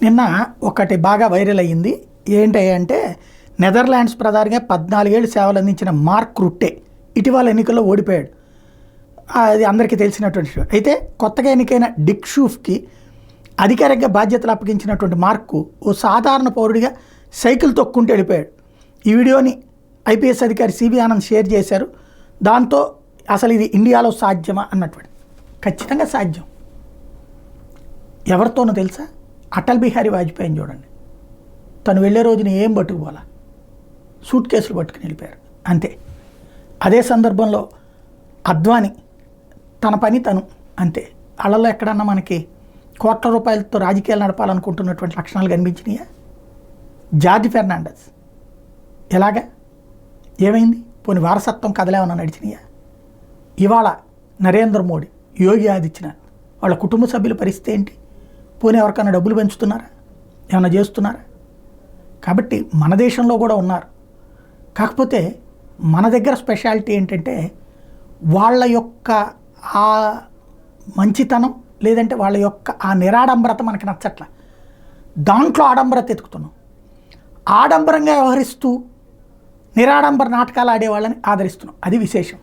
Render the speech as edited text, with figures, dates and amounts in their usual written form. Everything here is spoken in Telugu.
నిన్న ఒకటి బాగా వైరల్ అయ్యింది. ఏంటి అంటే నెదర్లాండ్స్ ప్రధానిగా 14 ఏళ్ళు సేవలు అందించిన మార్క్ రుట్టే ఇటీవల ఎన్నికల్లో ఓడిపోయాడు. అది అందరికీ తెలిసినటువంటి విషయం. అయితే కొత్తగా ఎన్నికైన డిక్ షూఫ్కి అధికారికంగా బాధ్యతలు అప్పగించినటువంటి మార్కు ఓ సాధారణ పౌరుడిగా సైకిల్ తొక్కుంటూ వెళ్ళిపోయాడు. ఈ వీడియోని ఐపీఎస్ అధికారి సిబి ఆనంద్ షేర్ చేశారు. దాంతో అసలు ఇది ఇండియాలో సాధ్యమా అన్నటువంటి, ఖచ్చితంగా సాధ్యం. ఎవరితోనో తెలుసా? అటల్ బిహారీ వాజ్పేయిని చూడండి. తను వెళ్ళే రోజున ఏం పట్టుకుపోలా, సూట్ కేసులు పట్టుకుని వెళ్ళిపోయారు అంతే. అదే సందర్భంలో అద్వానీ తన పని తను అంతే. వాళ్ళలో ఎక్కడన్నా మనకి కోట్ల రూపాయలతో రాజకీయాలు నడపాలనుకుంటున్నటువంటి లక్షణాలు కనిపించినాయా? జార్జ్ ఫెర్నాండెస్ ఎలాగా ఏమైంది? పోనీ వారసత్వం కథలేమన్నా నడిచినాయా? ఇవాళ నరేంద్ర మోడీ, యోగి ఆదిత్యనాథ్ వాళ్ళ కుటుంబ సభ్యుల పరిస్థితి ఏంటి? పోనీ ఎవరికైనా డబ్బులు పెంచుతున్నారా? ఏమైనా చేస్తున్నారా? కాబట్టి మన దేశంలో కూడా ఉన్నారు. కాకపోతే మన దగ్గర స్పెషాలిటీ ఏంటంటే వాళ్ళ యొక్క ఆ మంచితనం, లేదంటే వాళ్ళ యొక్క ఆ నిరాడంబరత మనకి నచ్చట్ల. దాంట్లో ఆడంబరత ఎతుకుతున్నాం. ఆడంబరంగా వ్యవహరిస్తూ నిరాడంబర నాటకాలు ఆడేవాళ్ళని ఆదరిస్తున్నాం. అది విశేషం.